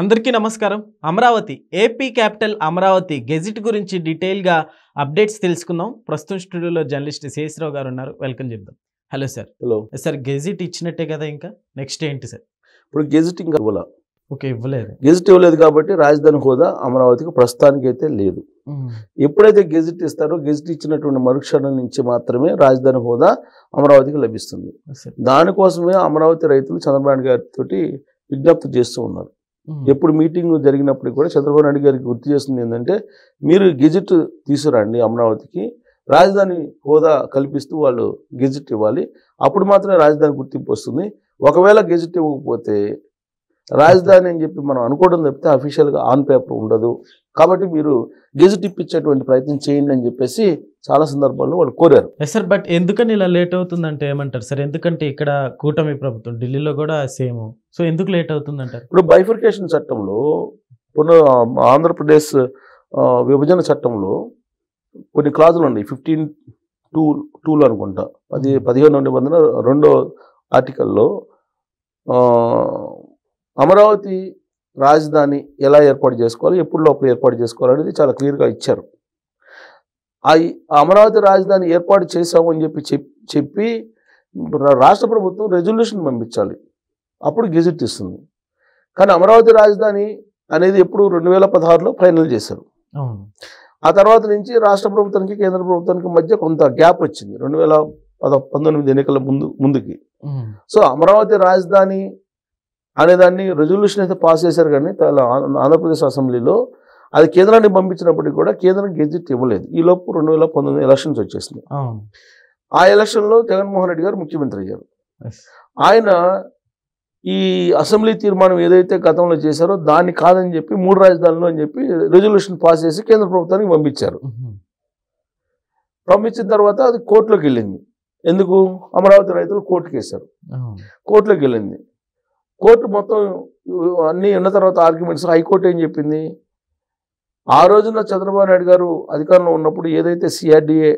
అందరికీ నమస్కారం. Amaravati AP capital Amaravati gazette గురించి డీటెయిల్గా అప్డేట్స్ తెలుసుకుందాం. ప్రస్తుతం స్టూడియోలో జర్నలిస్ట్ శేషరావు గారు ఉన్నారు. వెల్కమ్ చెప్దాం. Hello sir. Hello sir, gazette ఇచ్చినట్టే కదా, ఇంకా నెక్స్ట్ ఏంటి సార్? ఇప్పుడు గెజిట్ ఇంకా ఇవ్వాల. ఓకే, ఇవ్వలేదు. గెజిట్ ఇవ్వలేదు కాబట్టి రాజధాని హోదా అమరావతికి ప్రస్తుతానికి అయితే లేదు. ఎప్పుడైతే గెజిట్ ఇస్తారో గెజిట్ ఇచ్చినటువంటి మరుక్షణం నుంచి మాత్రమే రాజధాని హోదా అమరావతికి లభిస్తుంది. దానికోసమే అమరావతి రైతులు చంద్రబాబు నాయుడు గారితో విజ్ఞప్తి చేస్తూ ఉన్నారు. ఎప్పుడు మీటింగ్ జరిగినప్పుడు కూడా చంద్రబాబు నాయుడు గారికి గుర్తు చేస్తుంది ఏంటంటే, మీరు గెజిట్ తీసుకురండి, అమరావతికి రాజధాని హోదా కల్పిస్తూ వాళ్ళు గెజిట్ ఇవ్వాలి, అప్పుడు మాత్రమే రాజధాని గుర్తింపు వస్తుంది. ఒకవేళ గెజిట్ ఇవ్వకపోతే రాజధాని అని చెప్పి మనం అనుకోవడం తప్పితే అఫీషియల్గా ఆన్ పేపర్ ఉండదు. కాబట్టి మీరు గెజిట్ ఇప్పించేటువంటి ప్రయత్నం చేయండి అని చెప్పేసి చాలా సందర్భాల్లో వాళ్ళు కోరారు. సార్, బట్ ఎందుకని ఇలా లేట్ అవుతుందంటే ఏమంటారు సార్? ఎందుకంటే ఇక్కడ కూటమి ప్రభుత్వం, ఢిల్లీలో కూడా సేమ్, సో ఎందుకు లేట్ అవుతుందంటారు? ఇప్పుడు బైఫర్కేషన్ చట్టంలో ఆంధ్రప్రదేశ్ విభజన చట్టంలో కొన్ని క్లాజులు ఉన్నాయి. 15(2) అనుకుంటా, 15వ నిబంధన 2వ ఆర్టికల్లో అమరావతి రాజధాని ఎలా ఏర్పాటు చేసుకోవాలి, ఎప్పుడు లోపల ఏర్పాటు చేసుకోవాలి అనేది చాలా క్లియర్గా ఇచ్చారు. అమరావతి రాజధాని ఏర్పాటు చేశామని చెప్పి రాష్ట్ర ప్రభుత్వం రెజల్యూషన్ పంపించాలి, అప్పుడు గెజిట్ ఇస్తుంది. కానీ అమరావతి రాజధాని అనేది ఎప్పుడు 2016లో ఫైనల్ చేశారు. ఆ తర్వాత నుంచి రాష్ట్ర ప్రభుత్వానికి కేంద్ర ప్రభుత్వానికి మధ్య కొంత గ్యాప్ వచ్చింది 2019 ఎన్నికల ముందుకి. సో అమరావతి రాజధాని అనేదాన్ని రెజల్యూషన్ అయితే పాస్ చేశారు, కానీ ఆంధ్రప్రదేశ్ అసెంబ్లీలో అది కేంద్రానికి పంపించినప్పటికీ కూడా కేంద్రం గెజిట్ ఇవ్వలేదు. ఈలోపు 2019 ఎలక్షన్స్ వచ్చేసింది. ఆ ఎలక్షన్లో జగన్మోహన్ రెడ్డి గారు ముఖ్యమంత్రి అయ్యారు. ఆయన ఈ అసెంబ్లీ తీర్మానం ఏదైతే గతంలో చేశారో దాన్ని కాదని చెప్పి 3 రాజధానులు అని చెప్పి రెజల్యూషన్ పాస్ చేసి కేంద్ర ప్రభుత్వానికి పంపించారు. పంపించిన తర్వాత అది కోర్టులోకి వెళ్ళింది. ఎందుకు? అమరావతి రైతులు కోర్టుకి వేశారు. కోర్టులోకి వెళ్ళింది. కోర్టు మొత్తం అన్నీ ఉన్న తర్వాత ఆర్గ్యుమెంట్స్, హైకోర్టు ఏం చెప్పింది, ఆ రోజున చంద్రబాబు నాయుడు గారు అధికారంలో ఉన్నప్పుడు ఏదైతే సిఆర్డిఏ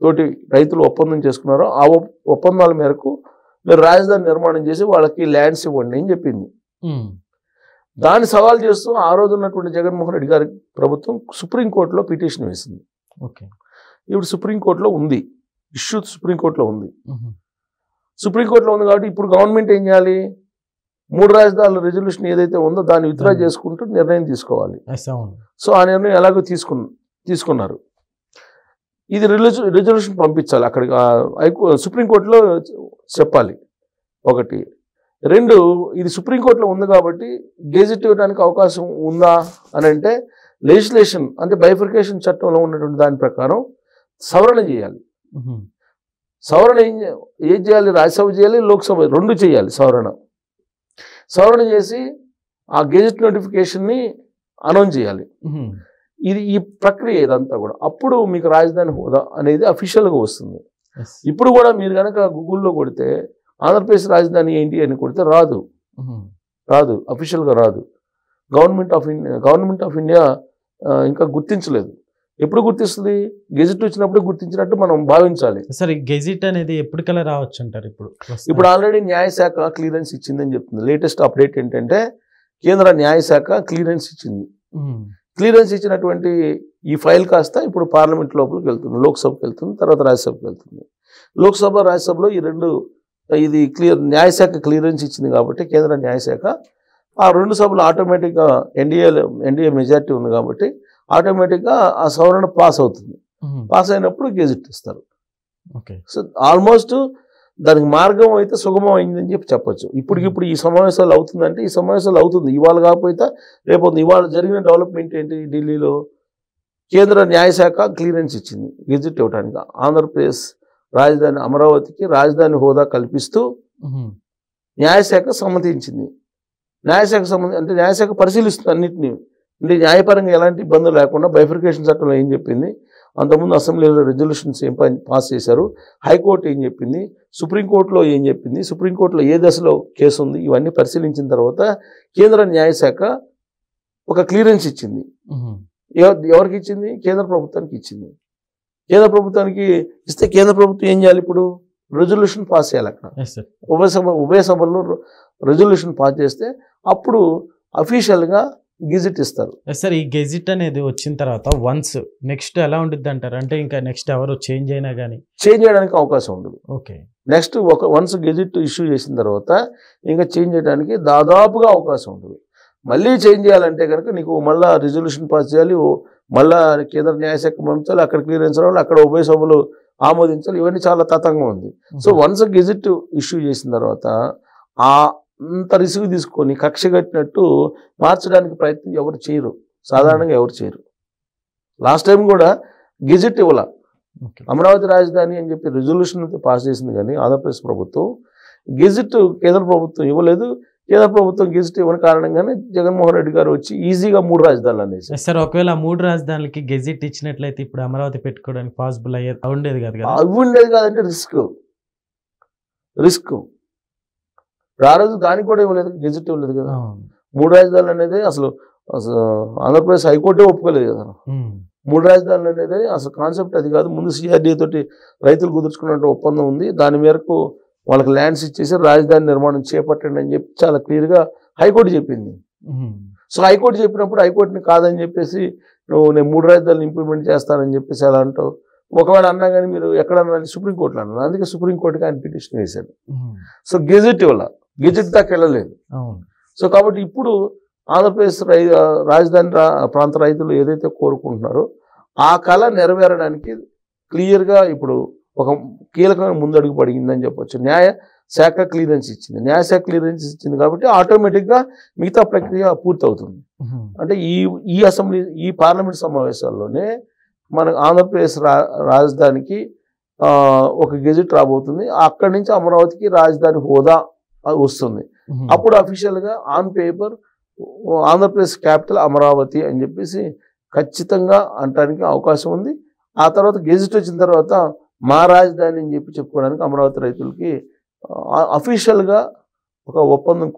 తోటి రైతులు ఒప్పందం చేసుకున్నారో ఆ ఒప్పందాల మేరకు మీరు రాజధాని నిర్మాణం చేసి వాళ్ళకి ల్యాండ్స్ ఇవ్వండి అని చెప్పింది. దాన్ని సవాల్ చేస్తూ ఆ రోజు ఉన్నటువంటి జగన్మోహన్ రెడ్డి గారి ప్రభుత్వం సుప్రీంకోర్టులో పిటిషన్ వేసింది. ఇప్పుడు సుప్రీంకోర్టులో ఉంది, ఇష్యూ సుప్రీంకోర్టులో ఉంది. సుప్రీంకోర్టులో ఉంది కాబట్టి ఇప్పుడు గవర్నమెంట్ ఏం చేయాలి, 3 రాజధానుల రెజల్యూషన్ ఏదైతే ఉందో దాన్ని విత్డ్రా చేసుకుంటూ నిర్ణయం తీసుకోవాలి. సో ఆ నిర్ణయం ఎలాగో తీసుకున్నారు. ఇది రెజల్యూషన్ పంపించాలి అక్కడికి, సుప్రీంకోర్టులో చెప్పాలి. 1. 2, ఇది సుప్రీంకోర్టులో ఉంది కాబట్టి గెజిట్ ఇవ్వడానికి అవకాశం ఉందా అని అంటే, లెజిస్లేషన్ అంటే బైఫర్కేషన్ చట్టంలో ఉన్నటువంటి దాని ప్రకారం సవరణ చేయాలి. సవరణ ఏం చేయాలి? రాజ్యసభ చేయాలి, లోక్సభ 2 చేయాలి. సవరణ చేసి ఆ గెజిట్ నోటిఫికేషన్ని అనౌన్స్ చేయాలి. ఈ ప్రక్రియ ఇదంతా కూడా అప్పుడు మీకు రాజధాని హోదా అనేది అఫీషియల్గా వస్తుంది. ఇప్పుడు కూడా మీరు కనుక గూగుల్లో కొడితే ఆంధ్రప్రదేశ్ రాజధాని ఏంటి అని కొడితే రాదు, అఫీషియల్గా రాదు. గవర్నమెంట్ ఆఫ్ ఇండియా ఇంకా గుర్తించలేదు. ఎప్పుడు గుర్తిస్తుంది? గెజిట్ వచ్చినప్పుడు గుర్తించినట్టు మనం భావించాలి. సరే, గెజిట్ అనేది ఎప్పటికల్లా రావచ్చు అంటారు? ఇప్పుడు ఆల్రెడీ న్యాయశాఖ క్లియరెన్స్ ఇచ్చిందని చెప్తుంది. లేటెస్ట్ అప్డేట్ ఏంటంటే కేంద్ర న్యాయశాఖ క్లియరెన్స్ ఇచ్చింది. క్లియరెన్స్ ఇచ్చినటువంటి ఈ ఫైల్ కాస్త ఇప్పుడు పార్లమెంట్ లోపలికి వెళ్తుంది, లోక్సభకి వెళ్తుంది, తర్వాత రాజ్యసభకి వెళ్తుంది. లోక్సభ రాజ్యసభలో ఇది న్యాయశాఖ క్లియరెన్స్ ఇచ్చింది కాబట్టి కేంద్ర న్యాయశాఖ ఆ 2 సభలు ఆటోమేటిక్గా ఎన్డీఏ మెజారిటీ ఉంది కాబట్టి ఆటోమేటిక్గా ఆ సవరణ పాస్ అవుతుంది. పాస్ అయినప్పుడు గెజిట్ ఇస్తారు. సో ఆల్మోస్ట్ దానికి మార్గం అయితే సుగమం అయిందని చెప్పొచ్చు. ఇప్పటికిప్పుడు ఈ సమావేశాలు అవుతుందంటే ఈ సమావేశాలు అవుతుంది. ఇవాళ కాకపోతే రేపు. ఇవాళ జరిగిన డెవలప్మెంట్ ఏంటి? ఢిల్లీలో కేంద్ర న్యాయశాఖ క్లియరెన్స్ ఇచ్చింది గెజిట్ ఇవ్వడానికి. ఆంధ్రప్రదేశ్ రాజధాని అమరావతికి రాజధాని హోదా కల్పిస్తూ న్యాయశాఖ సమ్మతించింది. న్యాయశాఖ పరిశీలిస్తుంది అన్నింటినీ. అంటే న్యాయపరంగా ఎలాంటి ఇబ్బందులు లేకుండా బైఫర్కేషన్ చట్టంలో ఏం చెప్పింది, అంతకుముందు అసెంబ్లీలో రెజల్యూషన్స్ ఏం పాస్ చేశారు, హైకోర్టు ఏం చెప్పింది, సుప్రీంకోర్టులో ఏం చెప్పింది, సుప్రీంకోర్టులో ఏ దశలో కేసు ఉంది, ఇవన్నీ పరిశీలించిన తర్వాత కేంద్ర న్యాయశాఖ ఒక క్లియరెన్స్ ఇచ్చింది. ఎవరికి ఇచ్చింది? కేంద్ర ప్రభుత్వానికి ఇచ్చింది. కేంద్ర ప్రభుత్వానికి ఇస్తే కేంద్ర ప్రభుత్వం ఏం చేయాలి? ఇప్పుడు రెజల్యూషన్ పాస్ చేయాలి. అక్కడ ఉభయ సభల్లో రెజల్యూషన్ పాస్ చేస్తే అప్పుడు అఫీషియల్గా గెజిట్ ఇస్తారు. సార్ ఈ గెజిట్ అనేది వచ్చిన తర్వాత వన్స్ నెక్స్ట్ ఎలా ఉంటుంది అంటారు? అంటే ఇంకా నెక్స్ట్ ఎవరు చేంజ్ అయినా కానీ చేంజ్ చేయడానికి అవకాశం ఉండదు. Okay. Next once gazette issue చేసిన తర్వాత ఇంకా చేంజ్ చేయడానికి దాదాపుగా అవకాశం ఉండదు. మళ్ళీ చేంజ్ చేయాలంటే కనుక నీకు మళ్ళీ రిజల్యూషన్ పాస్ చేయాలి, మళ్ళీ కేంద్ర న్యాయశాఖ పంపించాలి, అక్కడ క్లియరెన్స్ రావాలి, అక్కడ ఉభయ సభలు ఆమోదించాలి. ఇవన్నీ చాలా తతంగం ఉంది. సో వన్స్ గెజిట్ ఇష్యూ చేసిన తర్వాత అంత రిస్క్ తీసుకొని కక్ష కట్టినట్టు మార్చడానికి ప్రయత్నం ఎవరు చేయరు, సాధారణంగా ఎవరు చేయరు. లాస్ట్ టైం కూడా గెజిట్ ఇవ్వాల, అమరావతి రాజధాని అని చెప్పి రిజల్యూషన్ పాస్ చేసింది, కానీ ఆంధ్రప్రదేశ్ ప్రభుత్వం గెజిట్ కేంద్ర ప్రభుత్వం ఇవ్వలేదు. కేంద్ర ప్రభుత్వం గెజిట్ ఇవ్వని కారణంగానే జగన్మోహన్ రెడ్డి గారు వచ్చి ఈజీగా 3 రాజధానులు అనేసి. సార్ ఒకవేళ 3 రాజధానులకి గెజిట్ ఇచ్చినట్లయితే ఇప్పుడు అమరావతి పెట్టుకోవడానికి పాసిబుల్ ఉండేది కాదు కదా? అవి ఉండేది కాదంటే రిస్క్ ఆ రోజు దానికి కూడా ఇవ్వలేదు, గెజిట్ ఇవ్వలేదు కదా. 3 రాజధానులు అనేది అసలు ఆంధ్రప్రదేశ్ హైకోర్టే ఒప్పుకోలేదు కదా. 3 రాజధానులు అనేది అసలు కాన్సెప్ట్ అది కాదు. ముందు సిఆర్డీఏ తోటి రైతులు కుదుర్చుకున్న ఒప్పందం ఉంది, దాని మేరకు వాళ్ళకి ల్యాండ్స్ ఇచ్చేసి రాజధాని నిర్మాణం చేపట్టండి అని చెప్పి చాలా క్లియర్గా హైకోర్టు చెప్పింది. సో హైకోర్టు చెప్పినప్పుడు హైకోర్టుని కాదని చెప్పేసి నేను 3 రాజధానులు ఇంప్లిమెంట్ చేస్తానని చెప్పేసి అలా అంటావు. ఒకవేళ అన్నా కానీ మీరు ఎక్కడన్నా సుప్రీంకోర్టులో అన్నారు, అందుకే సుప్రీంకోర్టుకి ఆయన పిటిషన్ వేశాడు. సో గెజిట్ ఇవ్వాల, గెజిట్ దాకా వెళ్ళలేదు. సో కాబట్టి ఇప్పుడు ఆంధ్రప్రదేశ్ రాజధాని ప్రాంత రైతులు ఏదైతే కోరుకుంటున్నారో ఆ కళ నెరవేరడానికి క్లియర్గా ఇప్పుడు ఒక కీలకమైన ముందడుగు పడిందని చెప్పొచ్చు. న్యాయశాఖ క్లియరెన్స్ ఇచ్చింది కాబట్టి ఆటోమేటిక్గా మిగతా ప్రక్రియ పూర్తవుతుంది. అంటే ఈ పార్లమెంట్ సమావేశాల్లోనే మన ఆంధ్రప్రదేశ్ రాజధానికి ఒక గెజిట్ రాబోతుంది. అక్కడి నుంచి అమరావతికి రాజధాని హోదా వస్తుంది. అప్పుడు అఫీషియల్గా on paper Andhra Pradesh capital Amaravati అని చెప్పేసి ఖచ్చితంగా అనడానికి అవకాశం ఉంది. ఆ తర్వాత గెజిట్ వచ్చిన తర్వాత మా రాజధాని అని చెప్పి చెప్పుకోవడానికి అమరావతి రైతులకి అఫీషియల్గా ఒక ఒప్పందం,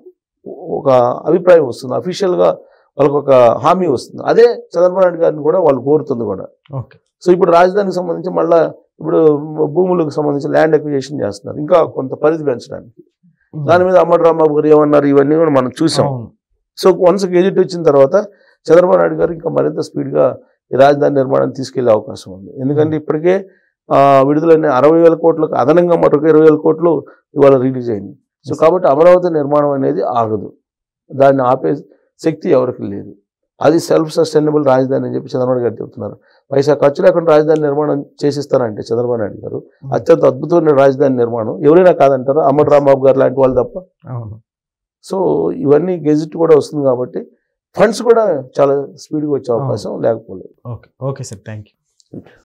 ఒక అభిప్రాయం వస్తుంది, అఫీషియల్గా వాళ్ళకి ఒక హామీ వస్తుంది. అదే చంద్రబాబు నాయుడు గారిని కూడా వాళ్ళు కోరుతుంది కూడా. సో ఇప్పుడు రాజధానికి సంబంధించి మళ్ళీ ఇప్పుడు భూములకు సంబంధించి ల్యాండ్ అక్విజిషన్ చేస్తున్నారు, ఇంకా కొంత పరిధి పెంచడానికి. దాని మీద అమ్మడు రాంబాబు గారు ఏమన్నారు ఇవన్నీ కూడా మనం చూసాం. సో వన్స్ గెజిట్ వచ్చిన తర్వాత చంద్రబాబు నాయుడు గారు ఇంకా మరింత స్పీడ్గా ఈ రాజధాని నిర్మాణాన్ని తీసుకెళ్లే అవకాశం ఉంది. ఎందుకంటే ఇప్పటికే విడుదలైన 60,000 కోట్లకు అదనంగా మరొక 20,000 కోట్లు ఇవాళ రిలీజ్ అయింది. సో కాబట్టి అమరావతి నిర్మాణం అనేది ఆగదు, దాన్ని ఆపే శక్తి ఎవరికి లేదు. అది సెల్ఫ్ సస్టైనబుల్ రాజధాని అని చెప్పి చంద్రబాబు గారు చెప్తున్నారు. పైసా ఖర్చు లేకుండా రాజధాని నిర్మాణం చేసిస్తారంటే చంద్రబాబు నాయుడు గారు అత్యంత అద్భుతమైన రాజధాని నిర్మాణం ఎవరైనా కాదంటారు, అమ్మడు రాంబాబు గారు లాంటి వాళ్ళు తప్ప. సో ఇవన్నీ గెజిట్ కూడా వస్తుంది కాబట్టి ఫండ్స్ కూడా చాలా స్పీడ్గా వచ్చే అవకాశం లేకపోలేదు. Okay sir, thank you.